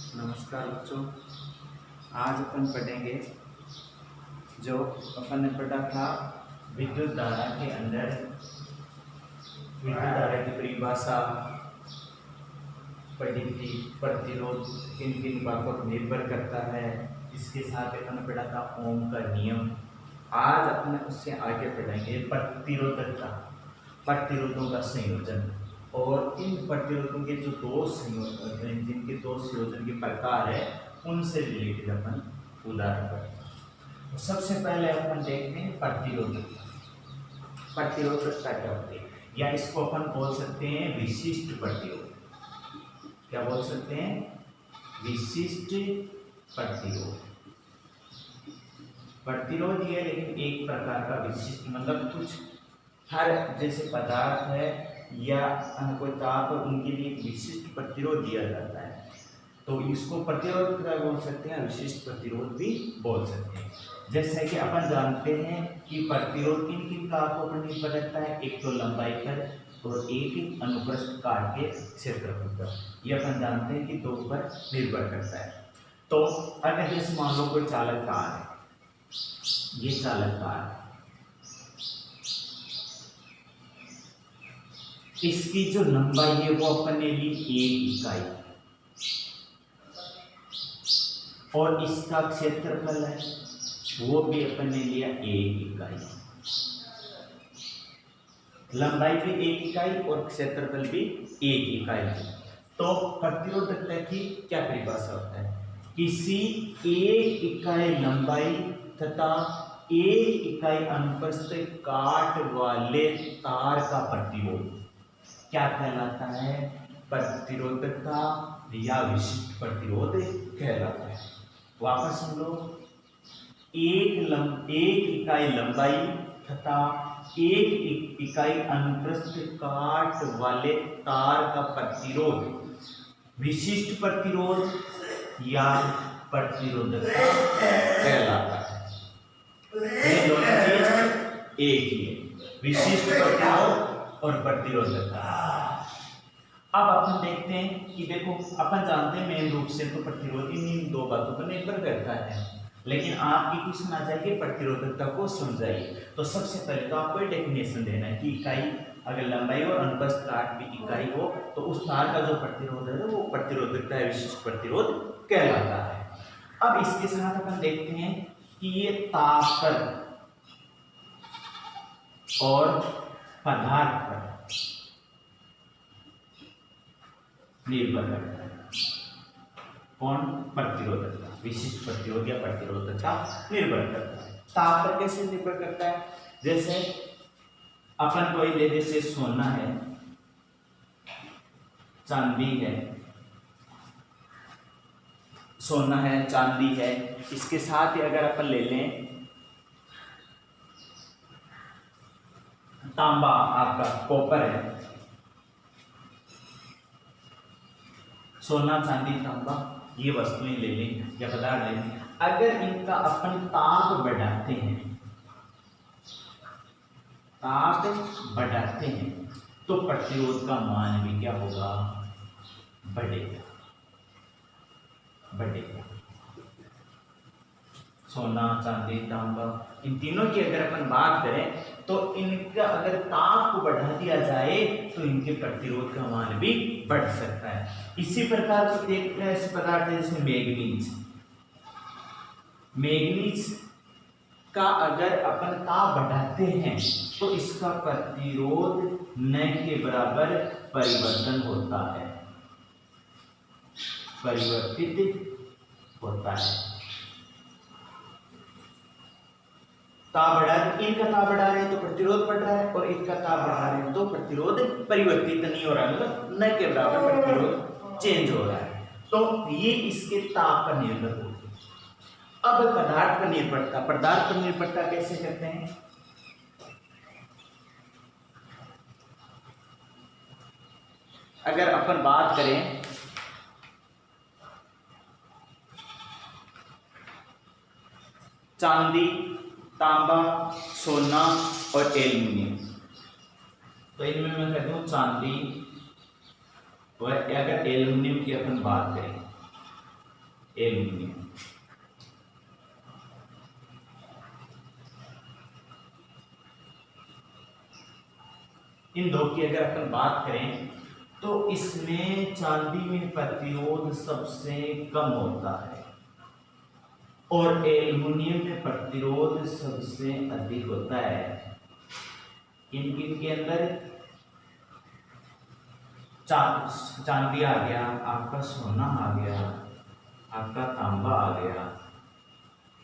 नमस्कार बच्चों। आज अपन पढ़ेंगे जो अपन ने पढ़ा था विद्युत धारा के अंदर विद्युत धारा की परिभाषा पढ़ी थी। प्रतिरोध किन किन बातों पर निर्भर करता है, इसके साथ अपन ने पढ़ा था ओम का नियम। आज अपन उससे आगे पढ़ेंगे प्रतिरोधों का संयोजन और इन प्रतिरोधों के जो दो संयोजन हैं, जिनके दो संयोजन के प्रकार है, उनसे रिलेटेड अपन उदाहरण पढ़ेंगे। सबसे पहले अपन देखते हैं प्रतिरोधकता। प्रतिरोधकता क्या होती है, या इसको अपन बोल सकते हैं विशिष्ट प्रतिरोध। क्या बोल सकते हैं? विशिष्ट प्रतिरोध। प्रतिरोध ये लेकिन एक प्रकार का विशिष्ट, मतलब कुछ हर जैसे पदार्थ है या कोई ताप, उनके लिए एक विशिष्ट प्रतिरोध दिया जाता है, तो इसको प्रतिरोध बोल सकते हैं, विशिष्ट प्रतिरोध भी बोल सकते हैं। जैसे कि अपन जानते हैं कि प्रतिरोध किन किन कारकों पर निर्भर रहता है, एक तो लंबाई पर और एक अनुप्रस्थ काट के क्षेत्रफल पर। ये अपन जानते हैं कि दो पर निर्भर करता है। तो अगर जैसे मान लो कोई चालक कार है, ये चालक कार है, इसकी जो लंबाई है वो अपन ने ली 1 इकाई और इसका क्षेत्रफल है वो भी अपन ने लिया 1 इकाई। लंबाई भी 1 इकाई और क्षेत्रफल भी 1 इकाई। तो प्रतिरोधकता की क्या परिभाषा होता है? किसी 1 इकाई लंबाई तथा 1 इकाई अनुप्रस्थ काट वाले तार का प्रतिरोध क्या कहलाता है? प्रतिरोधकता या विशिष्ट प्रतिरोध कहलाता है। वापस हम लोग एक इकाई लंबाई तथा 1 इकाई अनुप्रस्थ काट वाले तार का प्रतिरोध विशिष्ट प्रतिरोध या प्रतिरोधकता कहलाता है। ये दोनों चीज एक ही है, विशिष्ट प्रतिरोध और प्रतिरोधकता। अब अपन देखते हैं कि देखो अपन जानते हैं मेन रूप से तो प्रतिरोध इन दो बातों पर निर्भर करता है, लेकिन आपकी क्वेश्चन आ जाएगी प्रतिरोधकता को समझाइए। तो सबसे पहले तो आपको डेफिनेशन देना है कि इकाई अगर लंबाई और अनुप्रस्थ काट भी इकाई हो तो उस तार का जो प्रतिरोध है वो प्रतिरोधकता या विशिष्ट प्रतिरोध कहलाता है। अब इसके साथ अपन देखते हैं कि ये ताप पर और पदार्थ पर निर्भर करता है। कौन? प्रतिरोधकता, विशिष्ट प्रतिरोध या प्रतिरोधकता निर्भर करता है। ताप पर कैसे निर्भर करता है? जैसे अपन कोई ले, जैसे सोना है, चांदी है, सोना है, चांदी है, इसके साथ ही अगर अपन ले लें तांबा, आपका कॉपर है, सोना, चांदी, तांबा, ये वस्तुएं ले लें या पदार्थ ले लें, अगर इनका अपन ताप बढ़ाते हैं, ताप बढ़ाते हैं, तो प्रतिरोध का मान भी क्या होगा? बढ़ेगा, बढ़ेगा। सोना, चांदी, तांबा, इन तीनों की अगर अपन बात करें तो इनका अगर ताप को बढ़ा दिया जाए तो इनके प्रतिरोध का मान भी बढ़ सकता है। इसी प्रकार से एक ऐसे पदार्थ है जिसमें मैग्नीज, मैग्नीज का अगर अपन ताप बढ़ाते हैं तो इसका प्रतिरोध न के बराबर परिवर्तन होता है, परिवर्तित होता है। ताप बढ़ा, इनका ताप बढ़ा रहे हैं तो प्रतिरोध बढ़ रहा है और इनका ताप बढ़ा रहे हैं तो प्रतिरोध परिवर्तित नहीं हो रहा है, मतलब न के बराबर प्रतिरोध चेंज हो रहा है। तो ये इसके ताप पर निर्भर होती है। अब पदार्थ पर निर्भरता, पदार्थ पर निर्भरता कैसे करते हैं? अगर अपन बात करें चांदी, तांबा, सोना और एल्युमिनियम, तो इनमें मैं कहता हूँ चांदी और अगर एल्युमिनियम की अपन बात करें एल्यूमिनियम। इन दो की अगर अपन बात करें तो इसमें चांदी में प्रतिरोध सबसे कम होता है और एल्युमिनियम में प्रतिरोध सबसे अधिक होता है। इनके अंदर चांदी आ गया, आपका सोना आ गया, आपका तांबा आ गया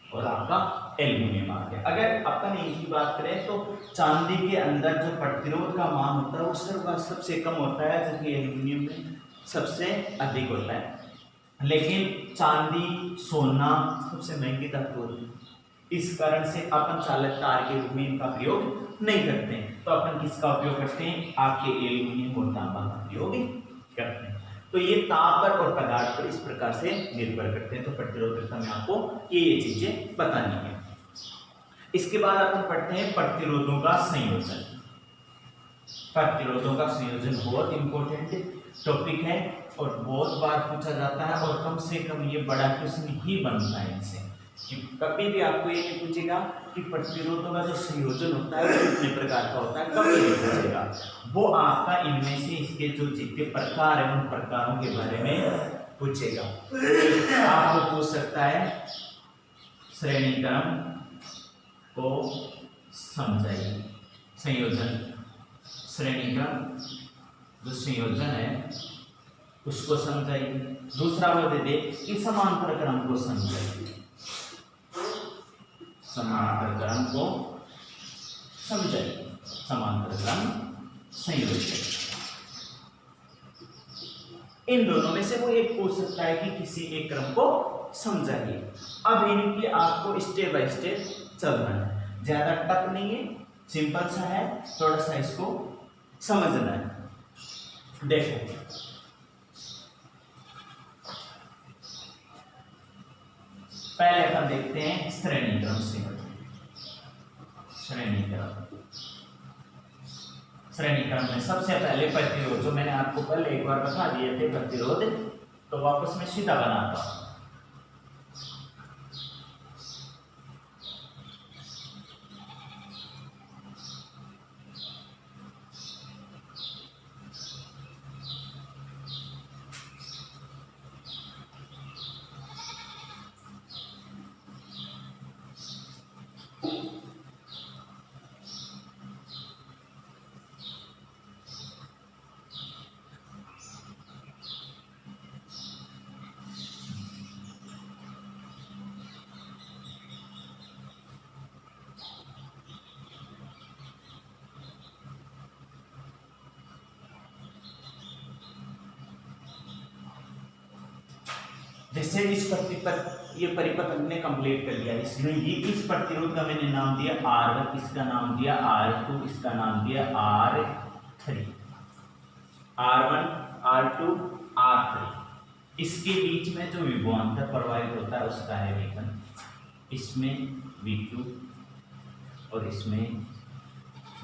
और आपका एल्युमिनियम आ गया। अगर अपन इनकी बात करें तो चांदी के अंदर जो प्रतिरोध का मान होता है वो सबसे कम होता है, जबकि एल्युमिनियम में सबसे अधिक होता है। लेकिन चांदी सोना सबसे महंगी धातु होती है, इस कारण से अपन चालक तार के रूप में इनका प्रयोग नहीं करते हैं। तो अपन किसका उपयोग करते हैं? आपके एल्युमिनियम और तांबा का प्रयोग करते हैं। तो ये ताप और पदार्थ पर इस प्रकार से निर्भर करते हैं। तो प्रतिरोधकता में आपको ये चीजें बतानी है। इसके बाद अपन पढ़ते हैं प्रतिरोधों का संयोजन। प्रतिरोधों का संयोजन बहुत इंपॉर्टेंट टॉपिक है और बहुत बार पूछा जाता है और कम से कम ये बड़ा क्वेश्चन ही बनता है इनसे। कभी भी आपको ये नहीं पूछेगा कि प्रतिरोधों का जो संयोजन होता है वो कितने प्रकार का होता है, कभी नहीं पूछेगा। वो आपका इनमें से इसके जो जितने प्रकार है उन प्रकारों के बारे में पूछेगा। आपको पूछ सकता है श्रेणीक्रम को समझाइए, संयोजन श्रेणीक्रम जो संयोजन है उसको समझाइए। दूसरा वो दे दे कि समांतर क्रम को समझाइए, समांतर क्रम को समझाइए, समांतर क्रम संयोजन। इन दोनों में से वो एक पूछ सकता है कि किसी एक क्रम को समझाइए। अब इनकी आपको स्टेप बाय स्टेप चलना है, ज्यादा टफ नहीं है, सिंपल सा है, थोड़ा सा इसको समझना है। देखो पहले अपन देखते हैं श्रेणीक्रम संयोजन। श्रेणीक्रम में सबसे पहले प्रतिरोध, जो मैंने आपको कल एक बार बता दिए थे प्रतिरोध, तो वापस में सीधा बनाता हूं। जैसे इस ये परिपथ हमने कंप्लीट कर लिया। इसमें ये इस प्रतिरोध का मैंने नाम दिया R1, इसका नाम दिया R2, इसका नाम दिया R3। R1, R2, R3। इसके बीच में जो विभवांतर प्रवाहित होता है उसका है V1, इसमें V2 और इसमें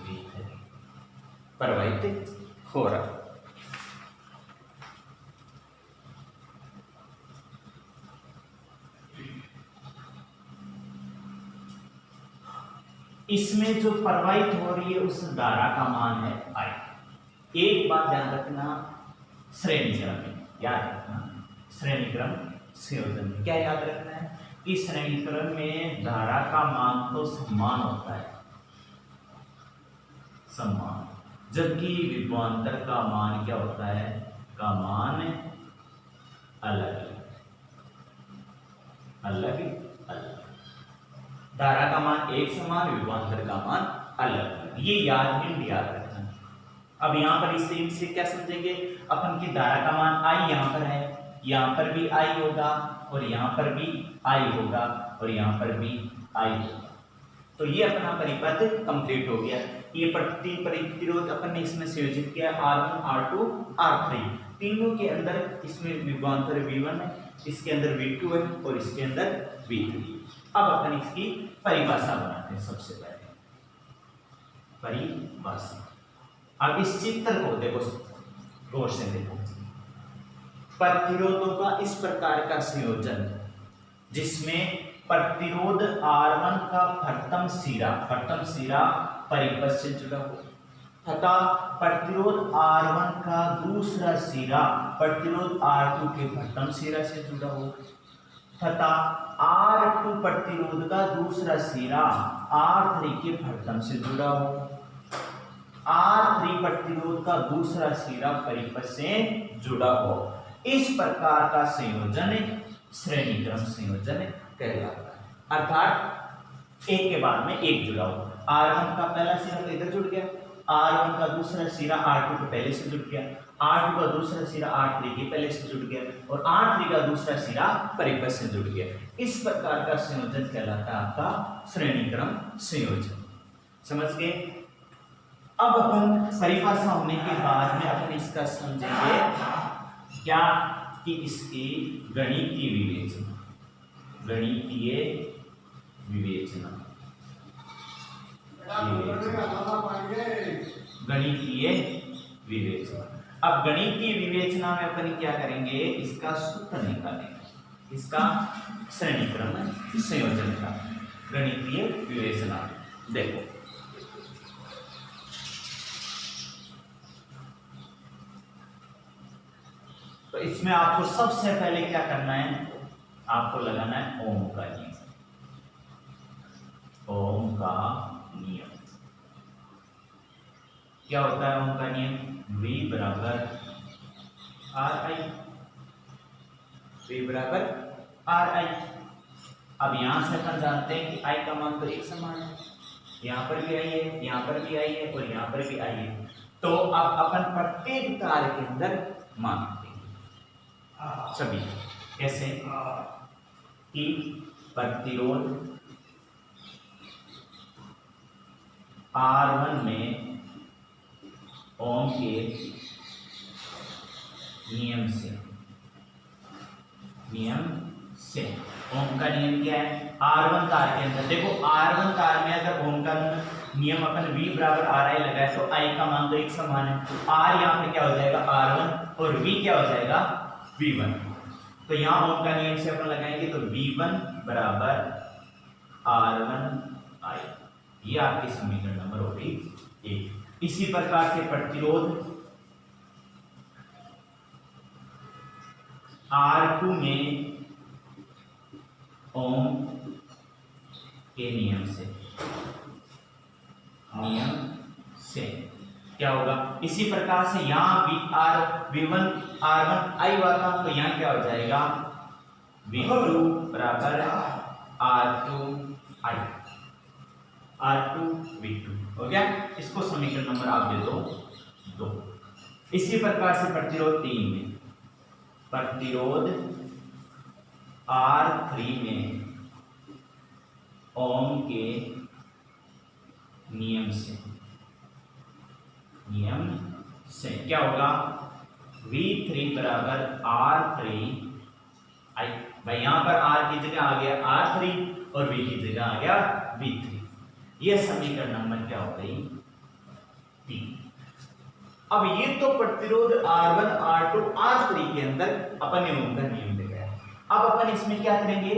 V3 प्रवाहित हो रहा है। इसमें जो प्रवाहित हो रही है उस धारा का मान है I। एक बात ध्यान रखना, श्रेणीक्रम में याद रखना, श्रेणीक्रम संयोजन में क्या याद रखना है कि श्रेणीक्रम में धारा का मान तो समान होता है, समान, जबकि विभवांतर का मान क्या होता है, का मान अलग अलग। धारा का मान एक समान, विभवांतर का मान अलग, ये याद रखना। अब यहाँ पर इससे क्या समझेंगे अपन की धारा का मान I यहाँ पर है, यहाँ पर भी I होगा और यहाँ पर भी I होगा और यहाँ पर भी I होगा। तो ये अपना परिपथ कंप्लीट हो गया। ये तीन प्रतिरोध अपन ने इसमें संयोजित किया, R1, R2, R3। तीनों के अंदर इसमें विभवांतर V1 है, इसके अंदर V2 है और इसके अंदर V3। अब अपन इसकी परिभाषा बनाते हैं। सबसे पहले परिभाषा। अब इस चित्र को देखो, गौर से देखो, प्रतिरोधों का इस प्रकार का संयोजन जिसमें प्रतिरोध R1 का प्रथम सिरा परिपथ से जुड़ा हो तथा प्रतिरोध R1 का दूसरा सिरा प्रतिरोध R2 के प्रथम सिरा से जुड़ा हो तथा R2 प्रतिरोध का दूसरा सिरा R3 के प्रथम से जुड़ा हो। R3 प्रतिरोध का दूसरा सिरा परिपथ से जुड़ा हो। इस प्रकार का संयोजन श्रेणी क्रम संयोजन कहलाता है। अर्थात एक के बाद में एक जुड़ा हो। R1 का पहला सिरा तो इधर जुड़ गया, R1 का दूसरा सिरा R2 के पहले से जुड़ गया, R2 का दूसरा सिरा R3 के पहले से जुड़ गया और R3 का दूसरा सिरा परिपथ से जुड़ गया। इस प्रकार का संयोजन कहलाता है आपका श्रेणी क्रम संयोजन। समझ गए? अब अपन परिभाषा होने के बाद में अपन इसका समझेंगे क्या कि इसकी गणितीय विवेचना अब गणितीय विवेचना में अपन क्या करेंगे, इसका सूत्र निकालेंगे, इसका श्रेणी क्रम संयोजन का गणितीय विवेचना। देखो तो इसमें आपको सबसे पहले क्या करना है, आपको लगाना है ओम का नियम। ओम का नियम क्या होता है? ओम का नियम V बराबर RI। अब यहां से अपन जानते हैं कि I का मान तो एक समान है, यहां पर भी I है, यहां पर भी I है और यहां पर भी I है। तो अब अपन प्रत्येक तार के अंदर मान सभी कैसे कि प्रतिरोध R1 में ओम के नियम से ओम का नियम क्या है? R1 तार के अंदर देखो, R1 तार में अगर ओम का नियम अपन V बराबर RI लगाए तो I का मान तो एक समान है, तो R यहाँ पे क्या हो जाएगा R1 और V क्या हो जाएगा V1। तो यहाँ ओम का नियम से अपन लगाएंगे तो V1 बराबर R1I, ये आपकी समीकरण नंबर होगी 1। इसी प्रकार से प्रतिरोध R2 में ओम के नियम से क्या होगा, इसी प्रकार से यहाँ V1 R1I हुआ था तो यहाँ क्या हो जाएगा V2 बराबर R2 V2 हो गया। इसको समीकरण नंबर आप दे दो 2। इसी प्रकार से प्रतिरोध 3 में प्रतिरोध R3 में ओम के नियम से क्या होगा V3 बराबर R3I। भाई यहां पर R की जगह आ गया R3 और V की जगह आ गया V3। यह समीकरण नंबर क्या हो गई 3। अब ये तो प्रतिरोध R1 R2 R3 के अंदर अपन ने ओम का नियम लगाया। अब अपन इसमें क्या करेंगे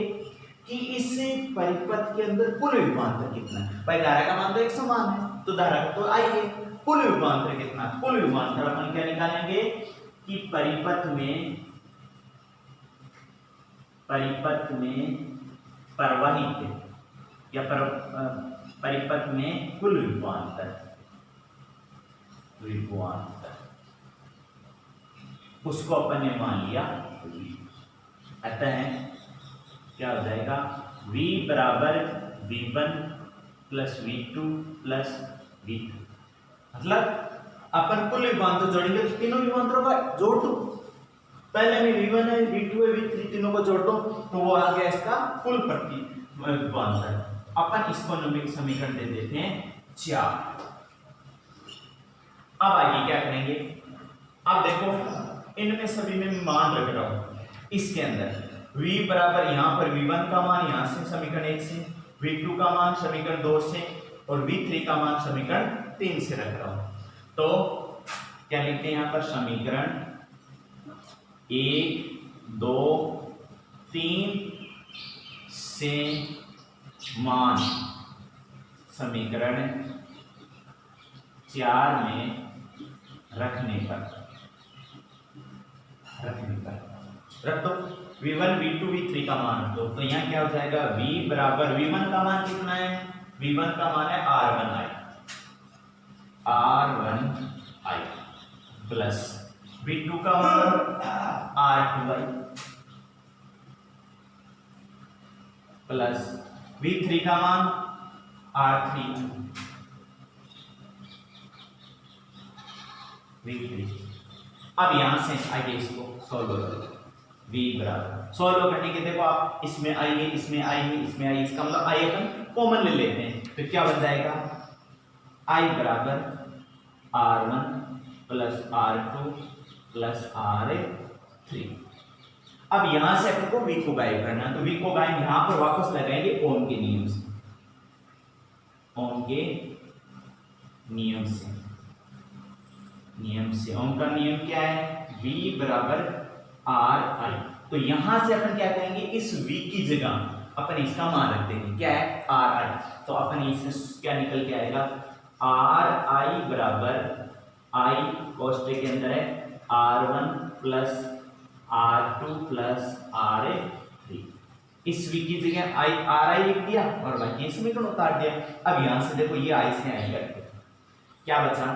कि इस परिपथ के अंदर कुल विभवांतर कितना है। भाई धारा का मान तो एक समान है तो धारा का तो I है, कुल विभवांतर कितना, कुल विभवांतर अपन क्या निकालेंगे कि परिपथ में प्रवाहित या परिपथ में कुल विभवांतर उसको अपन ने मान लिया। अतः क्या हो जाएगा V बराबर V1 plus V2 plus V3। मतलब अपन कुल विभवांतर जोड़ेंगे तो तीनों विभवांतरों का जोड़ दो, पहले में V1 है V2 है V3 तीनों को जोड़ दो तो वो आ गया इसका कुल विभवांतर। अपन इसको नंबरिक समीकरण दे देते हैं 4। अब आगे क्या करेंगे, अब देखो इनमें सभी में मान रख रहा हूं। इसके अंदर V बराबर यहां पर V1 का मान यहां से समीकरण 1 से, V2 का मान समीकरण 2 से और V3 का मान समीकरण 3 से रख रहा हूं। तो क्या लिखते हैं यहां पर समीकरण 1 2 3 से मान समीकरण 4 में रखने पर रख दो। V1 V2 V3 का मान रख दो। तो यहाँ क्या हो जाएगा, V बराबर V1 का मान कितना है, V1 का मान है R1I प्लस V2 का मान R2I प्लस V3 का मान R3 V3। अब यहां से आइए इसको सॉल्व करो। V बराबर सॉल्व करने के देखो आप इसमें आइए, इसमें आइए, इसमें आइए, इसका मतलब आई अपन कॉमन ले लेते हैं तो क्या बन जाएगा, I बराबर R1 plus R2 plus R3। अब यहां से अपन को V को गायब करना है तो V को गायब यहां पर वापस लगाएंगे ओम के नियम से, ओम के नियम से। ओम का नियम क्या है, V बराबर RI। तो यहां से अपन क्या करेंगे, इस V की जगह अपन इसका मान रख देंगे, क्या है RI। तो अपन इससे क्या निकल के आएगा, RI बराबर I कोष्टक के अंदर है R1 plus R2 plus R3। इस V की जगह RI लिख दिया और बाकी समीकरण उतार दिया। अब यहां से देखो ये I से I करके क्या बचा,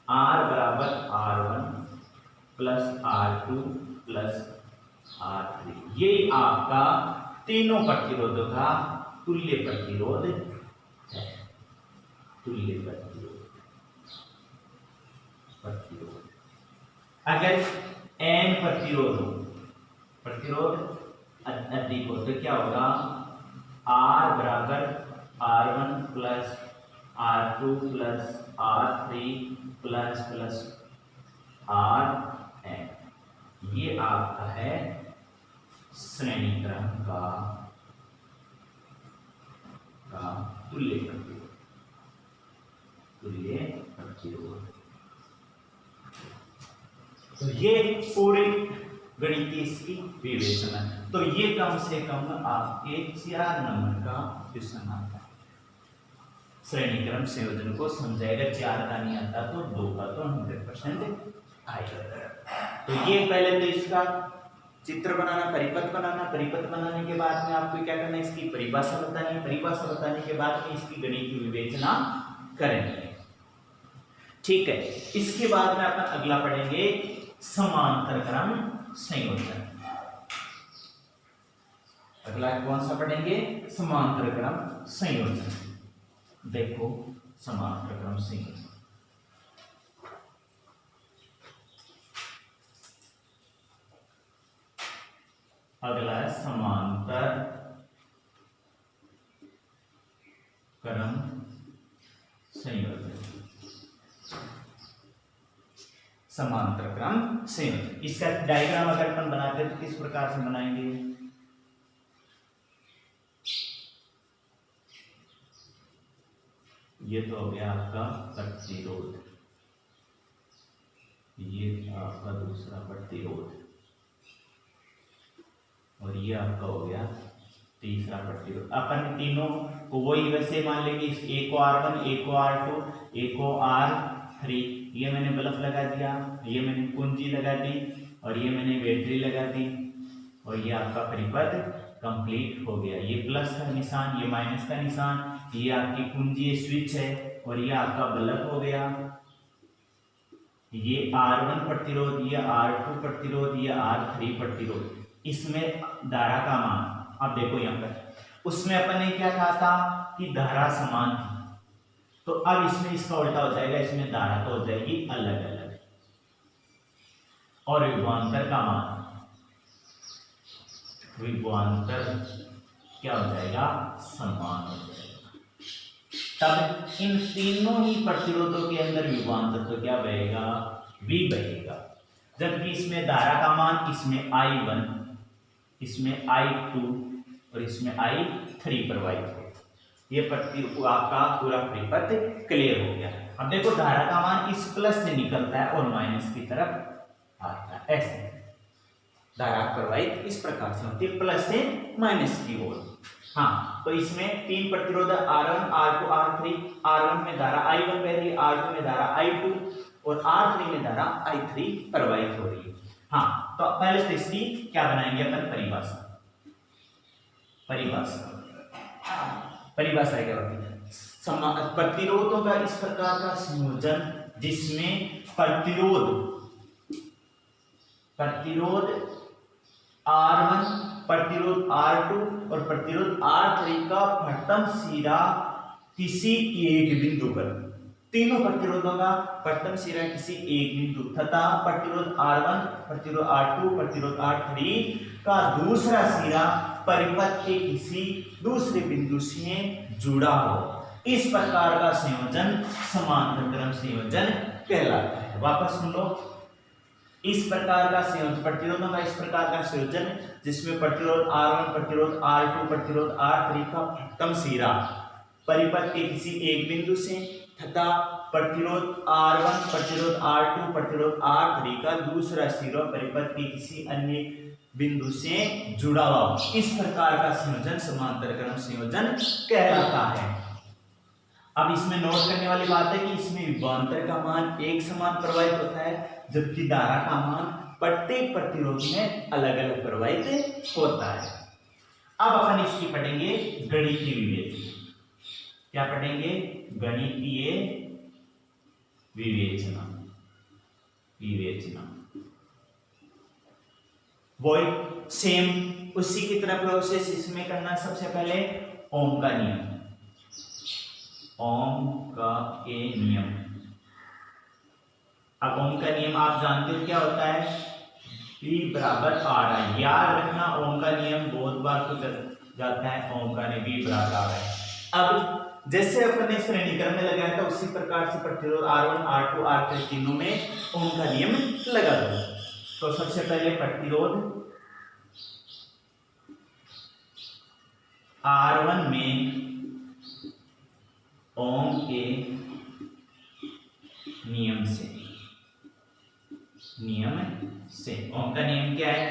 R बराबर R1 plus R2 plus R3। ये आपका तीनों प्रतिरोधों का तुल्य प्रतिरोध है, तुल्य प्रतिरोध। अगर n प्रतिरोध अधिक हो तो क्या होगा, R बराबर R1 plus R2 plus R3 plus plus Rn। ये आपका है श्रेणी क्रम का तुल्य प्रतिरोध। तो ये पूरी गणितीय इसकी विवेचना है। तो ये कम से कम आपके 4 नंबर का क्वेश्चन आता है। श्रेणी क्रम संयोजन को समझाएगा, 4 का नहीं आता तो 2 का तो 100% आएगा। तो ये पहले तो इसका चित्र बनाना, परिपथ बनाना, परिपथ बनाने के बाद में आपको क्या करना है, इसकी परिभाषा बतानी है, परिभाषा बताने के बाद में इसकी गणितीय विवेचना करेंगे। ठीक है, इसके बाद में अपन अगला पढ़ेंगे समांतर क्रम संयोजन। अगला कौन सा पढ़ेंगे, समांतर क्रम संयोजन। देखो समांतर क्रम संयोजन, अगला है समांतर क्रम संयोजन। समांतर क्रम संयोजन, इसका डायग्राम अगर अपन बनाते हैं तो किस प्रकार से बनाएंगे, ये तो हो गया आपका प्रतिरोध, ये आपका दूसरा प्रतिरोध, और ये आपका हो गया तीसरा प्रतिरोध। अपन तीनों को वही वैसे मान लेंगे, एक को R1, एक को R2, एक को R3। ये मैंने बल्ब लगा दिया, ये मैंने कुंजी लगा दी, और ये मैंने बैटरी लगा दी, और ये आपका परिपथ कंप्लीट हो गया। ये प्लस का निशान, ये माइनस का निशान, ये आपकी कुंजी स्विच है, और ये आपका बल्ब हो गया। ये R1 प्रतिरोध, ये R2 प्रतिरोध, ये R3 प्रतिरोध। इसमें धारा का मान, अब देखो यहां पर, उसमें अपन ने क्या कहा था कि धारा समान थी, तो अब इसमें इसका उल्टा हो जाएगा, इसमें धारा तो हो जाएगी अलग अलग, और विभवांतर का मान, विभवांतर क्या हो जाएगा, समान हो जाएगा। तब इन तीनों ही प्रतिरोधों के अंदर विभवांतर तो क्या बहेगा, V बहेगा। जबकि इसमें धारा का मान, इसमें I1, इसमें I2 और इसमें I3 प्रवाहित हो। ये आपका पूरा परिपथ क्लियर हो गया। अब देखो धारा का मान इस प्लस से निकलता है और माइनस की तरफ आता है, ऐसे। धारा प्रवाहित इस प्रकार से होती है, प्लस से माइनस की ओर। हाँ, तो इसमें तीन प्रतिरोध R1, R2, R3। R1 में धारा I1 बह रही है, R2 में धारा I2 और R3 में धारा I3 प्रवाहित हो रही है। हाँ, तो पहले तो इसकी क्या बनाएंगे अपन, परिभाषा। परिभाषा क्या होती है, प्रतिरोधों का इस प्रकार का संयोजन जिसमें प्रतिरोध R1, प्रतिरोध R2 और प्रतिरोध R3 का प्रथम सिरा किसी एक बिंदु पर, तीनों प्रतिरोधों का प्रथम सिरा किसी एक बिंदु तथा प्रतिरोध R1, प्रतिरोध R2, प्रतिरोध R3 का दूसरा सिरा परिपथ के किसी दूसरे बिंदु से जुड़ा हो, इस प्रकार का संयोजन समांतर क्रम संयोजन कहलाता है। वापस सुन लो, इस प्रकार का संयोजन, प्रतिरोधों का इस प्रकार का संयोजन जिसमें प्रतिरोध R1, प्रतिरोध R2, प्रतिरोध R3 का प्रथम सिरा परिपथ के किसी एक बिंदु से तथा प्रतिरोध R1, प्रतिरोध R2, प्रतिरोध R3 का दूसरा सिरा परिपथ के किसी अन्य बिंदु से जुड़ा हुआ, इस प्रकार का संयोजन समांतर क्रम संयोजन कहलाता है। अब इसमें नोट करने वाली बात है कि इसमें विभवांतर का मान एक समान प्रवाहित होता है, जबकि धारा का मान प्रत्येक प्रतिरोध में अलग अलग प्रवाहित होता है। अब अपन इसकी पढ़ेंगे गणितीय विवेचना। क्या पढ़ेंगे, गणितीय विवेचना। वो सेम उसी की तरह प्रोसेस इसमें करना। सबसे पहले ओम का नियम, ओम का के नियम। अब ओम का नियम आप जानते हो क्या होता है, P बराबर R। याद रखना, ओम का नियम बहुत बार तो जाता है, ओम का नियम P बराबर R। अब जैसे अपन ने श्रेणी क्रम में लगाया था उसी प्रकार से प्रतिरोध R1, R2, R3 तीनों में ओम का नियम लगा दो। तो सबसे पहले प्रतिरोध R1 में ओम के नियम से ओम का नियम क्या है,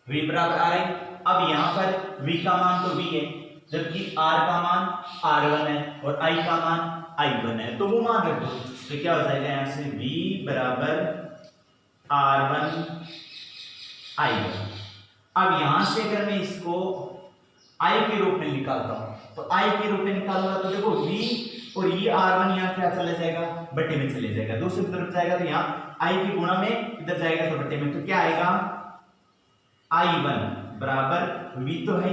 V बराबर R है। अब यहां पर V का मान तो V है, जबकि R का मान R1 है और I का मान I1 है, तो वो मान रख दो। तो क्या हो जाएगा यहां से V बराबर R1 I1। अब यहां से अगर मैं इसको I के रूप में निकालता हूं, तो I के रूप में निकालूंगा तो देखो V और ये R1 यहाँ क्या चला जाएगा, बट्टे में चले जाएगा, दूसरी तरफ जाएगा तो यहाँ I की गुणा में इधर जाएगा तो बट्टे में, तो क्या आएगा I1 बराबर V तो है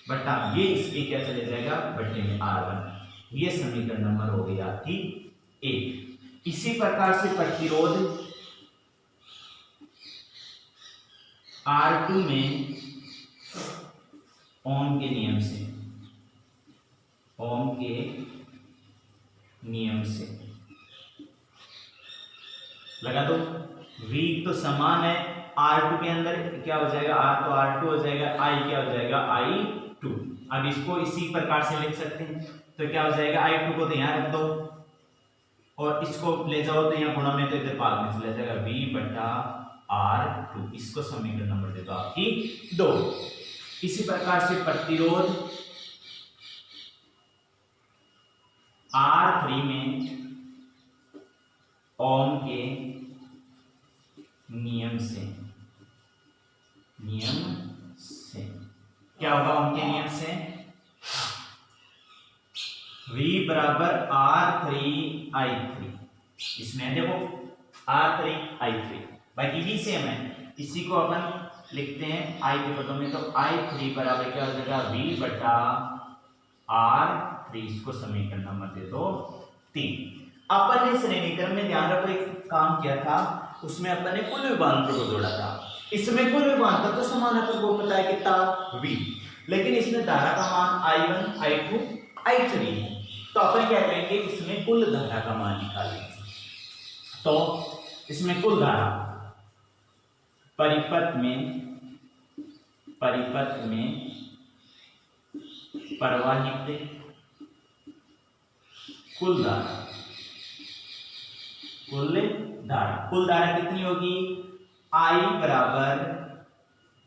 बटा ये इसके क्या चले जाएगा बट्टे में R1। ये समीकरण नंबर हो गई आपकी 1। इसी प्रकार से प्रतिरोध R2 में ओम के नियम से लगा दो। V तो समान है, R2 के अंदर क्या हो जाएगा, R तो R2 हो जाएगा, I क्या हो जाएगा I2। अब इसको इसी प्रकार से लिख सकते हैं, तो क्या हो जाएगा I2 को तो यहाँ रख दो और इसको ले जाओ तो यहाँ गुणा में, तो इधर भाग में चला जाएगा V बटा R2। इसको समीकरण नंबर दे दो आपकी 2। इसी प्रकार से प्रतिरोध R3 में ओम के नियम से क्या होगा, ओम के नियम से V बराबर R3I3। इसमें देखो R3I3, बाकी V सेम है, इसी को अपन लिखते हैं I के पदों में, तो I3 बराबर क्या हो जाएगा V बटा R3। इसको समीकरण नंबर दे दो 3। अपन ने श्रेणी क्रम में ध्यान रखो एक काम किया था, उसमें अपन ने कुल विभवांतर को जोड़ा था। इसमें कुल विभवांतर तो समान अपन को पता है कितना V, लेकिन इसमें धारा का मान I1, I2, I3 है, तो अपन क्या करेंगे इसमें कुल धारा का मान निकालेंगे। तो इसमें कुल धारा परिपथ में प्रवाहित कुल धारा कितनी होगी, I बराबर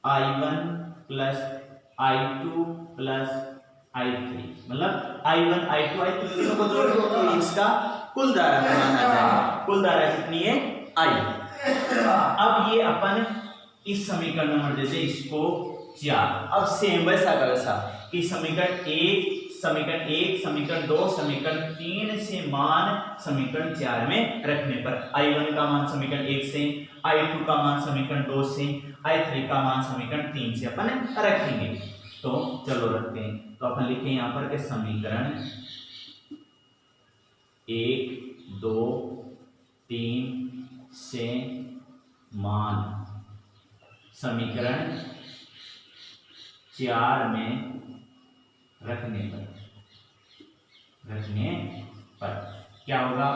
I1 plus I2 plus I3, मतलब I1 I2 I3 तीनों को जोड़ दो तो इसका कुल धारा का मान आ जाएगा। कुल धारा कितनी है? I। अब ये अपन इस समीकरण नंबर देते इसको 4। अब सेम वैसा का वैसा कि समीकरण 1 समीकरण 2 समीकरण 3 से मान समीकरण 4 में रखने पर I1 का मान समीकरण 1 से, I2 का मान समीकरण 2 से, I3 का मान समीकरण 3 से अपन रखेंगे। तो चलो रखते हैं। तो अपन लिखें यहाँ पर के समीकरण 1 2 3 से मान समीकरण 4 में रखने पर क्या होगा?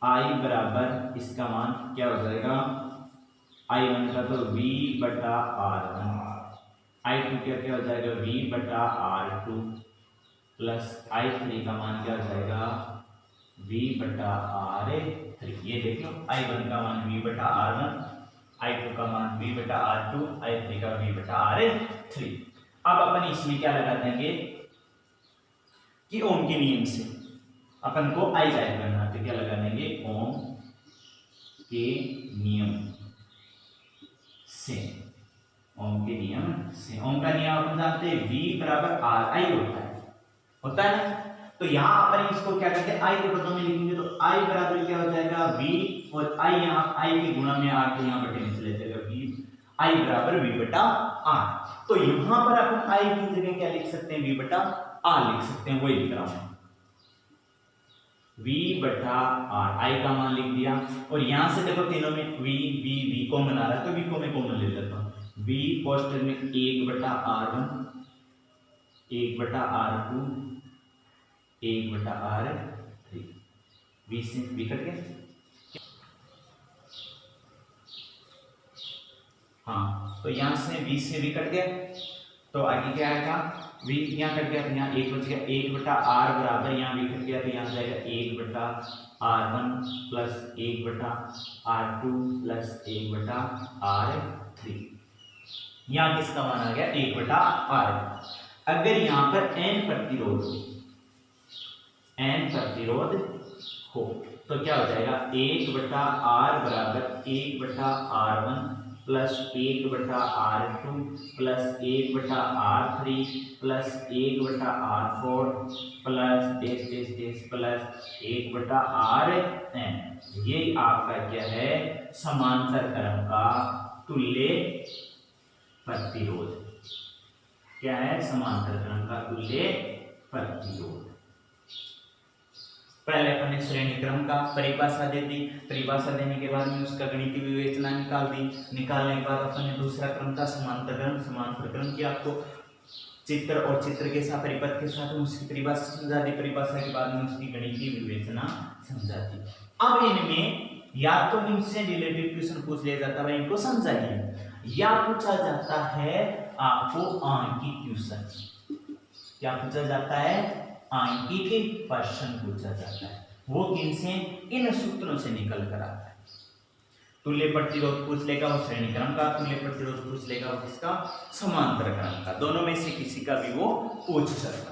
I बराबर इसका मान क्या हो जाएगा? I1 का तो V बटा R1, I2 क्या हो जाएगा? V बटा R2 प्लस I3 का मान क्या हो जाएगा? V बटा R3। ये देख लो, I1 का मान V बटा R1, I2 का मान V बटा R2, I3 का V बटा R3। अब अपन इसमें क्या लगा देंगे कि ओम के नियम से अपन को I टाइप करना, तो क्या लगा देंगे? ओम के नियम से। ओम के नियम से, ओम का नियम अपन जानते हैं V बराबर RI होता है ना। तो यहाँ अपन इसको क्या करते हैं? I के पदों में लिखेंगे तो I बराबर क्या हो जाएगा? V और I यहाँ I के गुणा में R को यहाँ बटे में चले जाएगा V, I बराबर V बटा R। तो यहाँ पर अपन I की जगह क्या लिख सकते हैं? V बटा R लिख सकते हैं, वही लिख रहा हूं V बटा R। I का मान लिख दिया और यहां से देखो तीनों में V कॉमन आ रहा है तो V को मैं कॉमन ले लेता हूं। V पोस्टर में 1 बटा R1 1 बटा R2 1 बटा R3, V से V कट गया। हाँ, तो यहां से V से V कट गया तो आगे क्या आएगा? V यहाँ कट गया तो यहाँ 1 बच गया। 1 बटा R बराबर यहाँ V कट गया तो यहाँ जाएगा 1 बटा R1 प्लस 1 बटा R2 प्लस 1 बटा R3। यहाँ किसका मान आ गया? 1 बटा R। अगर यहाँ पर n प्रतिरोध हो तो क्या हो जाएगा? 1 बटा R बराबर 1 बटा R1 प्लस 1 बटा R2 प्लस 1 बटा R3 प्लस 1 बटा R4 प्लस डेस प्लस 1 बटा RN। ये आपका क्या है? समांतर क्रम का तुल्य प्रतिरोध। क्या है? समांतर क्रम का तुल्य प्रतिरोध। पहले अपन ने श्रेणी क्रम का परिभाषा दे दी, परिभाषा देने के बाद में उसका गणितीय विवेचना निकाल दी। निकालने के बाद अपन ने दूसरा क्रम था समांतर क्रम की आपको चित्र और चित्र के साथ परिपथ के साथ उसकी परिभाषा समझा दी। परिभाषा के बाद में उसकी गणितीय विवेचना समझा दी। अब इनमें या तो इनसे रिलेटेड क्वेश्चन पूछ लिया जाता है, इनको समझाइए, या पूछा जाता है आपको आंकिक क्वेश्चन। क्या पूछा जाता है? आंकिक प्रश्न पूछा जाता है। वो किनसे? इन सूत्रों से निकल कर आता है। तुल्य प्रतिरोध पूछ लेगा वो श्रेणी क्रम का, तुल्य प्रतिरोध पूछ लेगा वो किसका? समांतर क्रम का। दोनों में से किसी का भी वो पूछ सकता है।